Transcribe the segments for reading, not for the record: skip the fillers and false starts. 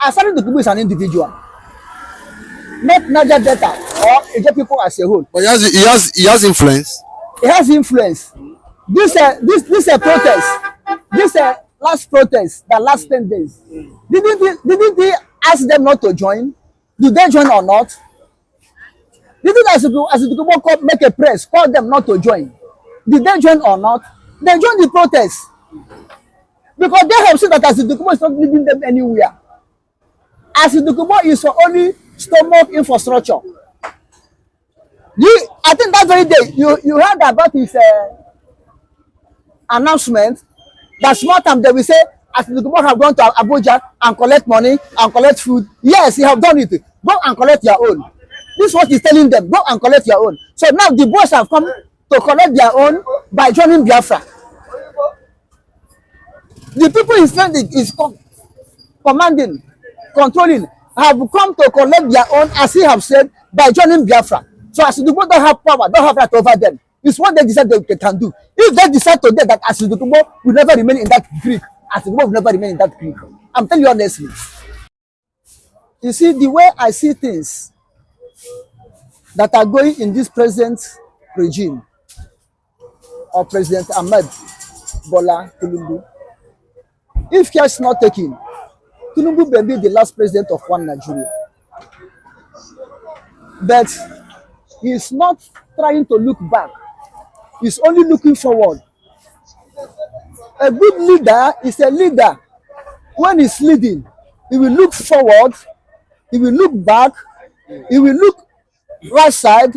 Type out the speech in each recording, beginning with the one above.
Asaridokubo is an individual, not Niger Delta or Igbo people as a whole. But he has influence. He has influence. This protest, this last protest, the last 10 days, didn't they ask them not to join? Did they join or not? Didn't Asaridokubo make a press, call them not to join? Did they join or not? They joined the protest because they have seen that Asaridokubo is not leading them anywhere. Asaridokubo is for only stomach infrastructure. I think that very day you heard about his announcement that small time they will say Asaridokubo have gone to Abuja and collect money and collect food. Yes, he have done it. Go and collect your own. This is what he's telling them. Go and collect your own. So now the boys have come to collect their own by joining Biafra. The people his friend is commanding, controlling, have come to collect their own, as he have said, by joining Biafra. So Asaridokubo don't have power, don't have right over them. It's what they decide they can do. If they decide today that Asaridokubo will never remain in that creek, Asaridokubo will never remain in that creek. I'm telling you honestly. You see, the way I see things that are going in this present regime of President Ahmed Bola Tinubu, if care is not taken, Tinubu may be the last president of one Nigeria. But he is not trying to look back. He's only looking forward. A good leader is a leader. When he's leading, he will look forward, he will look back, he will look right side,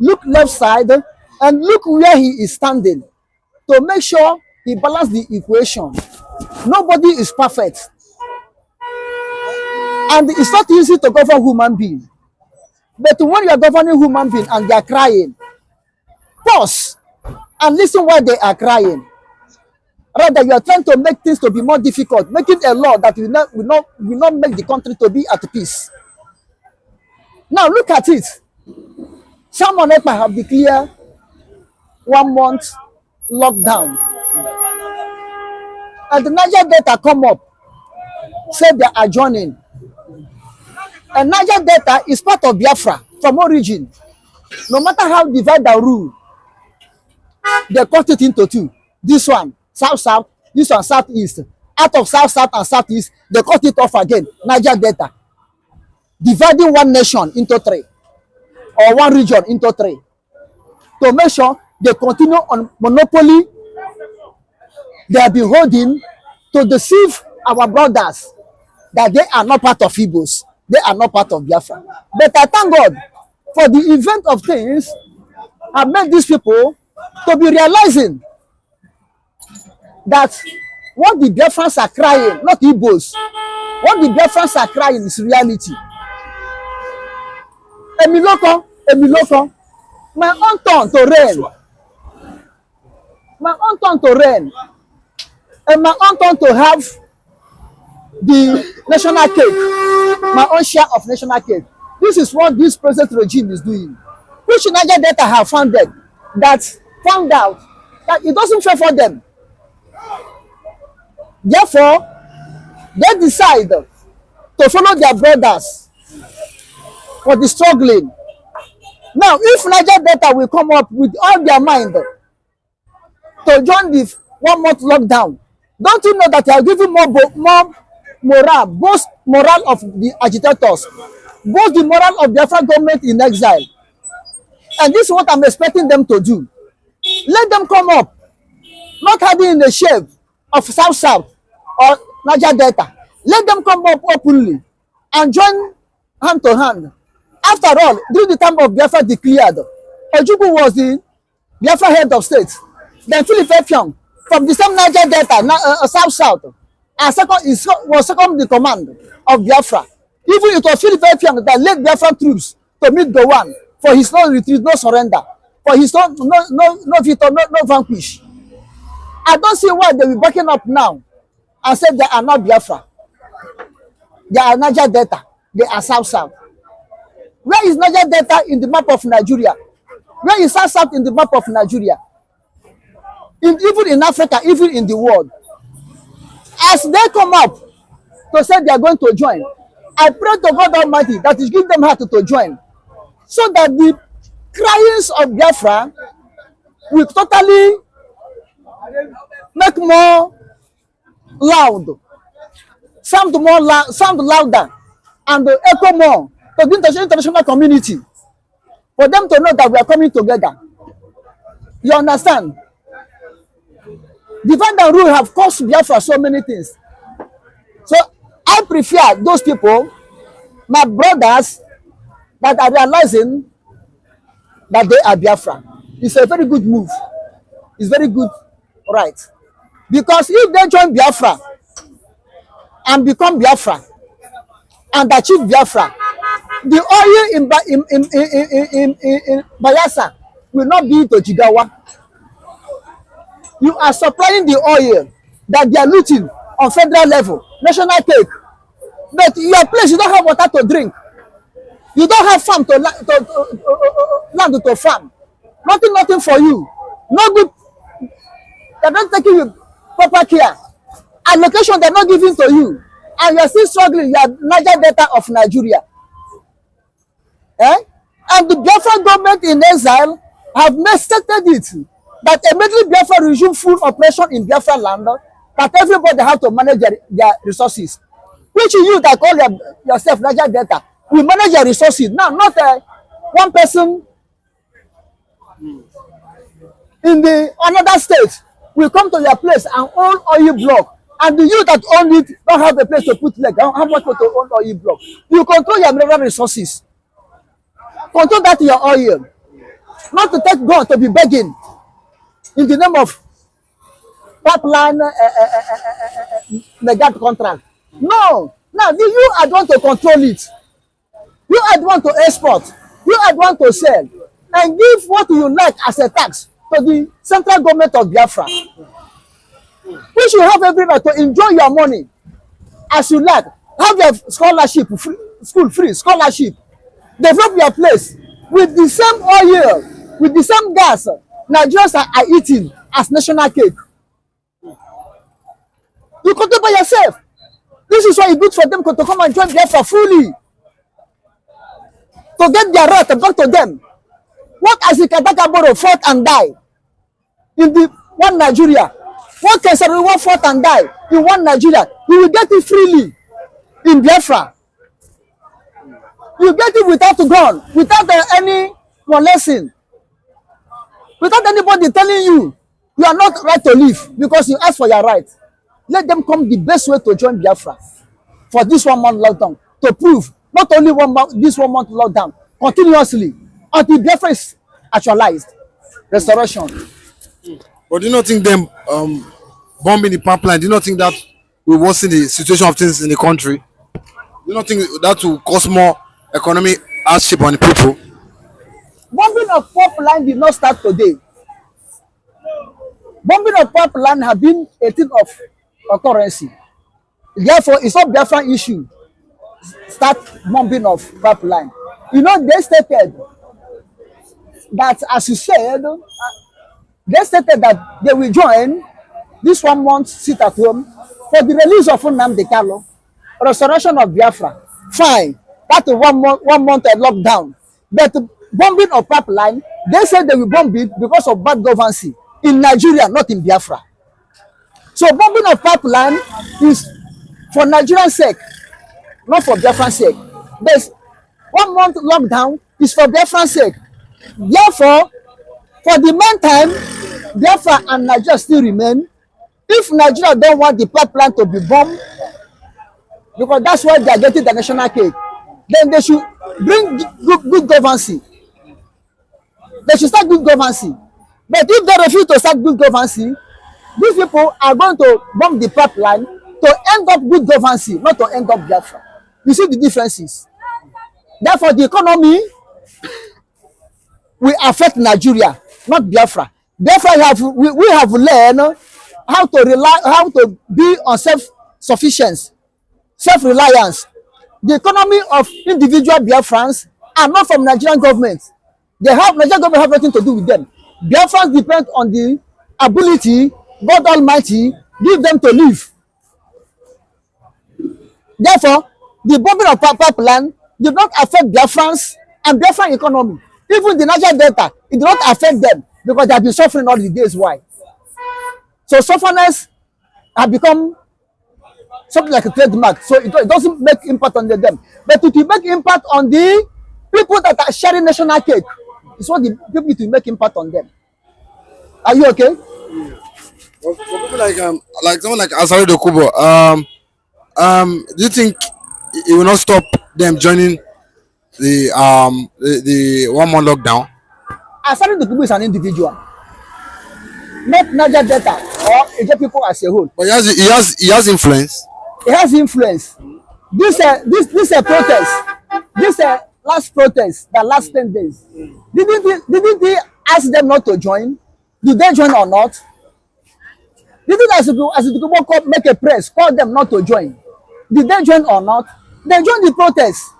look left side, and look where he is standing to make sure he balances the equation. Nobody is perfect. And it's not easy to govern human being. But when you are governing human being and they are crying, pause and listen why they are crying. Rather, you are trying to make things to be more difficult, making a law that will not make the country to be at peace. Now look at it. Some on Ekpa'S have declared 1 month lockdown. And the Niger Delta come up, say they are joining. And Niger Delta is part of Biafra from origin. No matter how divide and rule, they cut it into two. This one, south-south, this one, southeast. Out of south-south and southeast, they cut it off again, Niger Delta. Dividing one nation into three, or one region into three. To make sure they continue on monopoly they have been holding to deceive our brothers that they are not part of Igbos. They are not part of Biafra. But I thank God for the event of things have made these people to be realizing that what the Biafrans are crying, not Igbos, what the Biafrans are crying is reality. Emiloko, my own turn to reign. My own turn to reign. And my own turn to have the national cake, my own share of national cake. This is what this present regime is doing. Which Niger Delta have found out that it doesn't fair for them. Therefore, they decide to follow their brothers for the struggling. Now, if Niger Delta will come up with all their mind to join the 1 month lockdown, don't you know that they are giving more morale, both morale of the agitators, both the morale of the Biafra government in exile. And this is what I'm expecting them to do. Let them come up, not hiding in the shape of South-South or Niger Delta. Let them come up openly and join hand to hand. After all, during the time of Biafra declared, Dokubo was the Biafra head of state. Then Philip Effiong from the same Niger Delta, South-South, and was second in command of Biafra. Even it was Philip Effiong that led Biafra troops to meet Gowon for his no retreat, no surrender, for his no victor, no vanquish. I don't see why they will be backing up now and say they are not Biafra. They are Niger Delta. They are South-South. Where is Niger Delta in the map of Nigeria? Where is South-South in the map of Nigeria? Even in Africa, even in the world. As they come up to say they are going to join, I pray to God Almighty that He give them heart to join, so that the cries of Biafra will totally make more loud, sound louder, and echo more to the international community, for them to know that we are coming together. You understand? Divide and rule have caused Biafra so many things. So I prefer those people, my brothers, that are realizing that they are Biafra. It's a very good move. It's very good, right? Because if they join Biafra and become Biafra and achieve Biafra, the oil in Bayelsa will not be to Jigawa. You are supplying the oil that they are looting on federal level, national cake. But your place, you don't have water to drink. You don't have farm to land to farm. Nothing for you. No good. They're not taking you proper care. Allocation they're not giving to you. And you're still struggling. You are Niger Delta of Nigeria. Eh? And the Biafra government in exile have stated it that immediately Biafra resume full operation in Biafra land, that everybody have to manage their resources. Which you that call yourself Niger Delta, we manage your resources. Now, not one person in the another state will come to your place and own oil block. And the you that own it don't have a place to put leg. How much to own oil block? You control your mineral resources. Control that your oil. Not to take God to be begging in the name of pipeline mega contract. No. Now, you are the one to control it. You are the one to export. You are the one to sell. And give what you like as a tax to the central government of Biafra. Which you have every right to enjoy your money as you like. Have your scholarship, school free scholarship. Develop your place with the same oil, with the same gas Nigerians are eating as national cake. You control by yourself. This is why it's good for them to come and join Biafra fully. To get their right back to them. What as the Kadakaboro fought and died in the one Nigeria? What can Asari fought and died in one Nigeria? You will get it freely in Biafra. You get it without gun, without any lesson, without anybody telling you you are not right to live because you ask for your right. Let them come the best way to join Biafra for this 1 month lockdown to prove not only 1 month, this 1 month lockdown continuously until Biafra is actualized. Restoration. But do you not think them bombing the pipeline, do you not think that will worsen the situation of things in the country? Do you not think that will cause more economic hardship on the people? Bombing of pipeline did not start today. Bombing of pipeline have been a thing of occurrence. Therefore, it's not Biafra issue. Start bombing of pipeline. You know, they stated that, as you said, they stated that they will join this 1 month sit at home for the release of Nnamdi Kanu, restoration of Biafra. Fine, that is 1 month lockdown. But bombing of pipeline, they said they will bomb it because of bad governance in Nigeria, not in Biafra. So bombing of pipeline is for Nigerian sake, not for Biafran sake. But 1 month lockdown is for Biafran sake. Therefore, for the meantime, Biafra and Nigeria still remain. If Nigeria don't want the pipeline to be bombed, because that's why they are getting the national cake, then they should bring good governance. They should start good governance. But if they refuse to start good governance, these people are going to bomb the pipeline to end up good governance, not to end up Biafra. You see the differences. Therefore, the economy will affect Nigeria, not Biafra. Therefore, we have learned how to be on self-sufficiency, self-reliance. The economy of individual Biafrans are not from Nigerian government. Nigerian government have nothing to do with them. Biafrans depend on the ability God Almighty give them to live. Therefore, The bombing of pipeline did not affect Biafrans and Biafran economy. Even the Niger Delta, it did not affect them because they have been suffering all the days. Why? So sufferness have become something like a trademark. So it doesn't make impact on them. But it will make impact on the people that are sharing national cake. It's what the people it will make impact on them. Are you okay? For people like someone like Asaridokubo, do you think it will not stop them joining the 1 month lockdown? Asaridokubo is an individual, not Niger Delta or Igbo people as a whole. But he has influence. It has influence. This protest, this last protest, the last 10 days, didn't they ask them not to join? Did they join or not? Didn't as the make a press, call them not to join? Did they join or not? They joined the protest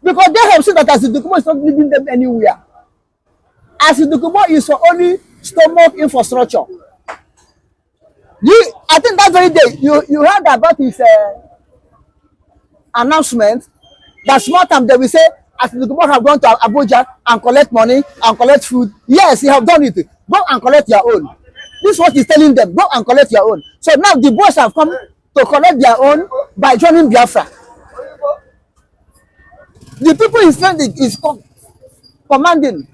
because they have seen that Asari is not leading them anywhere. Asari is for only stomach infrastructure. I think that very day you heard about his announcement that small time they will say Asari have gone to Abuja and collect money and collect food. Yes, he have done it. Go and collect your own. This is what he's telling them. Go and collect your own. So now the boys have come to collect their own by joining Biafra. The people his friend is commanding,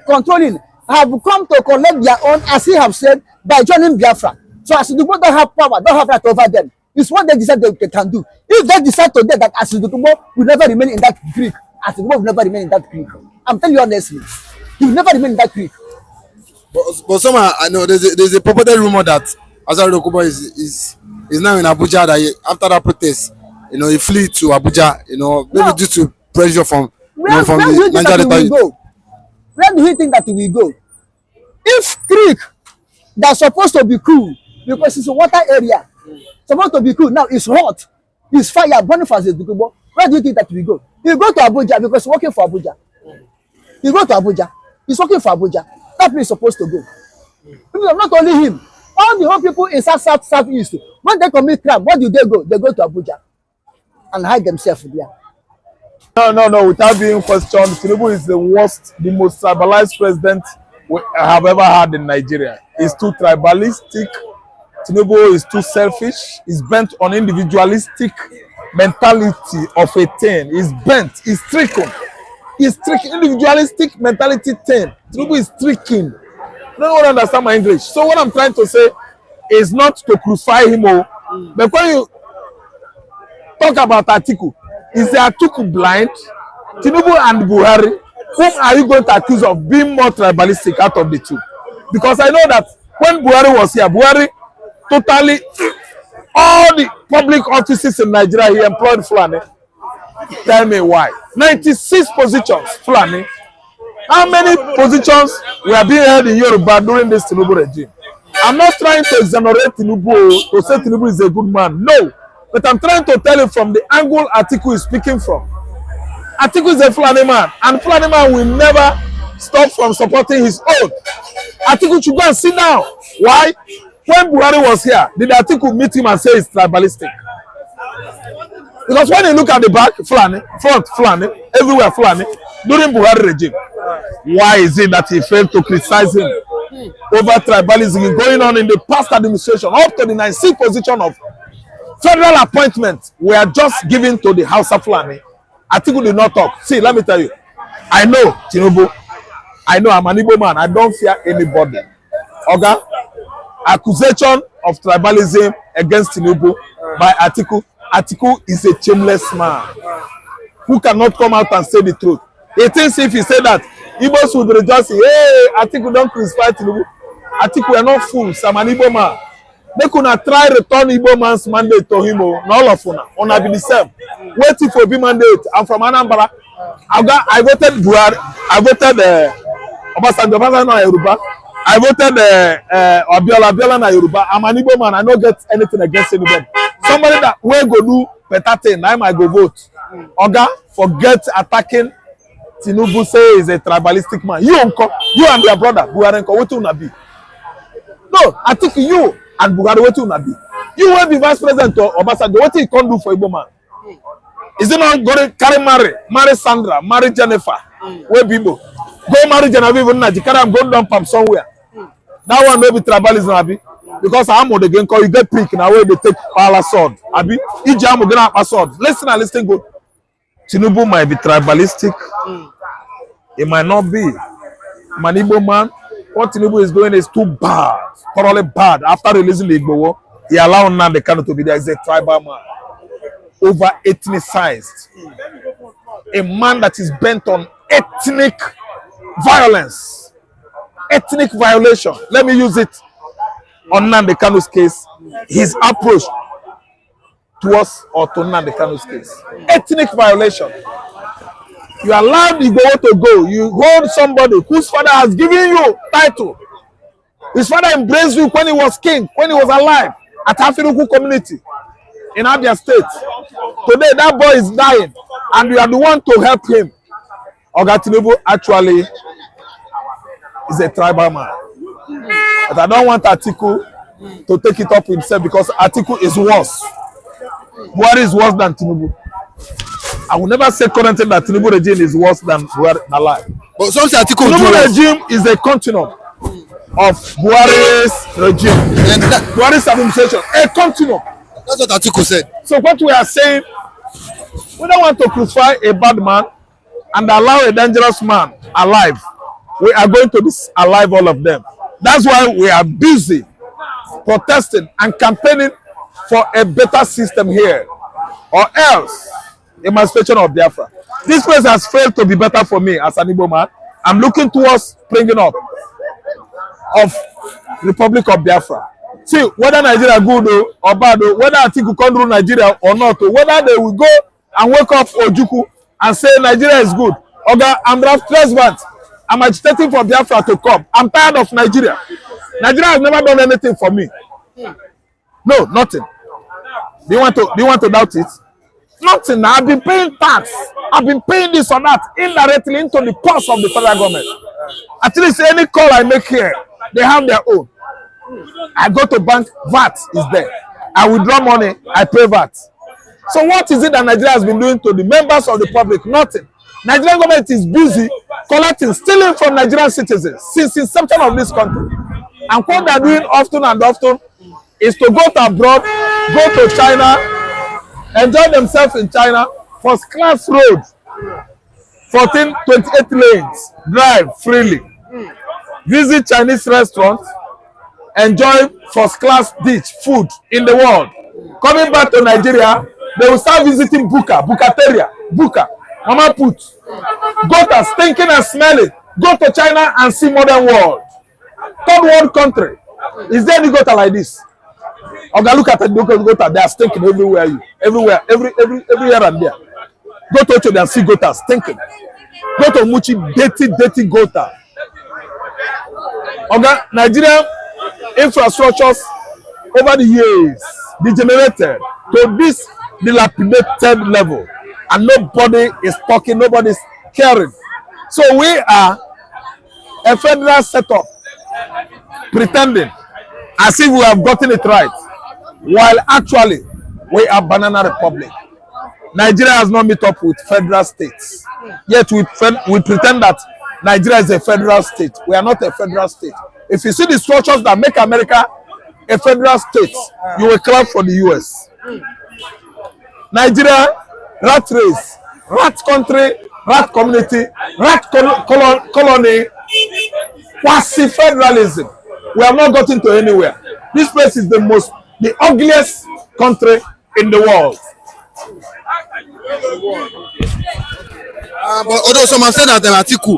controlling, have come to collect their own, as he have said, by joining Biafra. So Asari don't have power, don't have right over them. It's what they decide they can do. If they decide today that Asari will never remain in that creek, Asari will never remain in that creek. I'm telling you honestly, he will never remain in that creek. But somehow I know there's a purported rumor that Asaridokubo is now in Abuja. That after that protest, he flee to Abuja. Maybe due to pressure from from the Niger Delta. Where do you think that we will go? If creek that's supposed to be cool because it's a water area, supposed to be cool now it's hot, it's fire burning for Asari. Where do you think that we go? You go to Abuja because he's working for Abuja. You go to Abuja, he's working for Abuja. That place is supposed to go. Not only him, all the whole people in southeast. When they commit crime, where do they go? They go to Abuja and hide themselves there. No. Without being questioned, Tinubu is the worst, the most tribalized president I have ever had in Nigeria. He's too tribalistic. Tinubu is too selfish. He's bent on individualistic mentality of a thing. He's bent. He's stricken. He's tricking. Individualistic mentality thing. Tinubu is tricking. You don't understand my English. So what I'm trying to say is not to crucify him, but when you talk about Atiku, is the Atiku blind? Tinubu and Buhari, whom are you going to accuse of being more tribalistic out of the two? Because I know that when Buhari was here, Buhari totally, all the public offices in Nigeria, he employed Fulani. Tell me why. 96 positions, Fulani. How many positions were being held in Yoruba during this Tinubu regime? I'm not trying to exonerate Tinubu, to say Tinubu is a good man. No. But I'm trying to tell you from the angle Atiku is speaking from. Atiku is a Fulani man, and Fulani man will never stop from supporting his own. Atiku should go and sit down. Why? When Buhari was here, did Atiku meet him and say he's tribalistic? Because when you look at the back, Fulani, front, Fulani, everywhere Fulani, during Buhari regime, why is it that he failed to criticize him over tribalism going on in the past administration up to the 96th position of federal appointments were just given to the House of Fulani? Atiku did not talk. See, let me tell you, I know Tinubu. I know I'm an Igbo man. I don't fear anybody. Okay? Accusation of tribalism against Tinubu by Atiku. Atiku is a shameless man who cannot come out and say the truth. He thinks if he say that, Igbos would rejoice. Hey, Atiku don't crucify Tinubu. Atiku, we are not fools. I'm an Igbo man. They could not try return Igbo man's mandate to him. All of una. Una be the same. Waiting for B mandate. I'm from Anambra. I voted Buhari. I voted Obasanjo na Yoruba. I voted Abiola na Yoruba. I'm an Igbo man. I don't get anything against anybody. Somebody that will go do better thing, now I go vote. Oga, forget attacking Tinubu, say he's a tribalistic man. You and your brother, Buhari, what will not be? No, I think you and Buhari, what will not be? You will be vice president of Obasanjo. What he can't do for Igbo man? Is it not going to carry marry Sandra, marry Jennifer, where people go marry Genevieve in Nigeria and go dump them somewhere? That one may be tribalism, Abi. Because I'm on the game call you get pick now where they take power sword. Abi, each jam gonna have a sword. Listen good. Tinubu might be tribalistic. It might not be. Manibo man, what Tinubu is doing is too bad, thoroughly bad. After releasing the Igbo war, he allowed Nnamdi Kanu to be there. He's a tribal man, over ethnicized, a man that is bent on ethnic violence, ethnic violation. Let me use it on Nnamdi Kanu's case. His approach to us or to Nnamdi Kanu's case, ethnic violation. You allow the Igbo to go. You hold somebody whose father has given you title. His father embraced you when he was king, when he was alive at Afiruku community in Abia State. Today that boy is dying, and you are the one to help him. Oga Tinubu actually is a tribal man. But I don't want Atiku to take it up himself because Atiku is worse. Buhari is worse than Tinubu. I will never say currently that Tinubu regime is worse than Buhari alive. But some say Atiku Tinubu regime is a continuum of Buhari's regime. Buhari's administration, a continuum. That's what Atiku said. So what we are saying, we don't want to crucify a bad man and allow a dangerous man alive. We are going to alive all of them. That's why we are busy protesting and campaigning for a better system here, or else emancipation of Biafra. This place has failed to be better for me as an Igbo man. I'm looking towards bringing up of Republic of Biafra. See, whether Nigeria good or bad, whether I think we can rule Nigeria or not, whether they will go and wake up Ojukwu and say Nigeria is good. Oga, I'm President. I'm agitating for Biafra to come. I'm tired of Nigeria. Nigeria has never done anything for me. No, nothing. Do you want to doubt it? Nothing. I've been paying tax. I've been paying this or that indirectly into the purse of the federal government. At least any call I make here, they have their own. I go to bank, VAT is there. I withdraw money, I pay VAT. So what is it that Nigeria has been doing to the members of the public? Nothing. Nigerian government is busy collecting, stealing from Nigerian citizens since inception of this country. And what they are doing often and often is to go to abroad, go to China, enjoy themselves in China, first class road, 28 lanes, drive freely, visit Chinese restaurants, enjoy first class dish, food in the world. Coming back to Nigeria, they will start visiting Bukateria, Mama Put, Gota, stinking and smelling. Go to China and see modern world. Third world country. Is there any Gota like this? Okay, look at the Gota, they are stinking everywhere, everywhere and there. Go to Ocho and see Gota stinking. Go to Muchi, dirty Gota. Okay, Nigerian infrastructures over the years degenerated to this dilapidated level, and nobody is talking, nobody is caring. So we are a federal setup pretending as if we have gotten it right, while actually we are banana republic. Nigeria has not met up with federal states, yet we pretend that Nigeria is a federal state. We are not a federal state. If you see the structures that make America a federal state, you will clap for the US. Nigeria, rat race, rat country, rat community, rat colony, quasi-federalism. We have not gotten to anywhere. This place is the ugliest country in the world. But although some have said that Atiku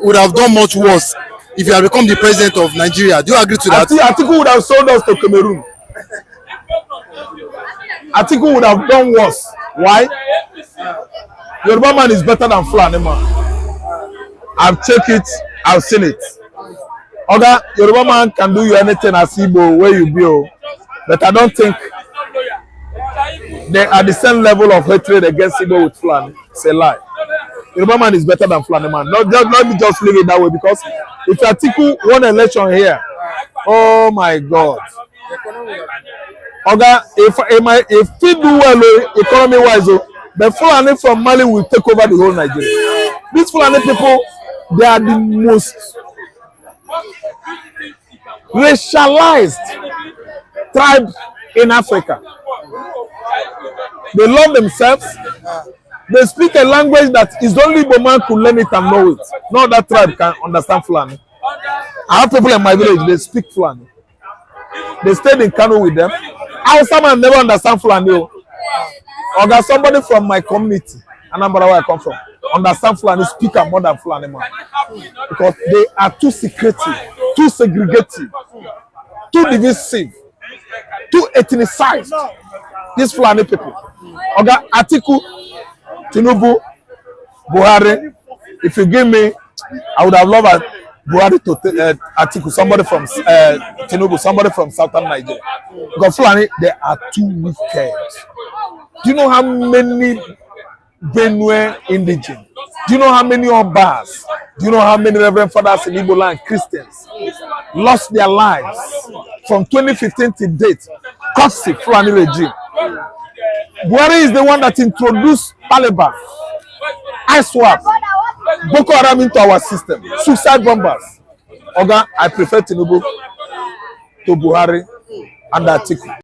would have done much worse if he had become the president of Nigeria. Do you agree to that? Atiku would have sold us to Cameroon. Atiku would have done worse. Why? Yoruba man is better than Fulani man. I've checked it, I've seen it. Oga, Yoruba man can do you anything as Igbo where you be, but I don't think they are the same level of hatred against Igbo with Fulani. It's a lie. Yoruba man is better than Fulani man. Let me just leave it that way, because if Atiku won an election here, oh my God. Oga, if we do well economy wise, the Fulani from Mali will take over the whole Nigeria. These Fulani people, they are the most racialized tribe in Africa. They love themselves. They speak a language that is only Igbo man could learn it and know it. No other tribe can understand Fulani. I have people in my village, they speak Fulani. They stayed in Kano with them. Hausa man never understand Fulani. Or got somebody from my community, Anambra where I come from, understand Fulani, speak more than Fulani man. Because they are too secretive, too segregative, too divisive, too ethnicized. These Fulani people. Oga Atiku, Tinubu, Buhari, if you give me, I would have loved Buhari to Atiku, somebody from Tinubu, somebody from southern Nigeria. Because Fulani, they are too wicked. Do you know how many Benue indigenous? Do you know how many Obas? Do you know how many Reverend Fathers in Igbo land, Christians, lost their lives from 2015 to date? Courtesy Fulani regime. Buhari is the one that introduced Taliban, ISWAP, Boko Haram into our system, suicide bombers. Oga, I prefer Tinubu to Buhari and Atiku.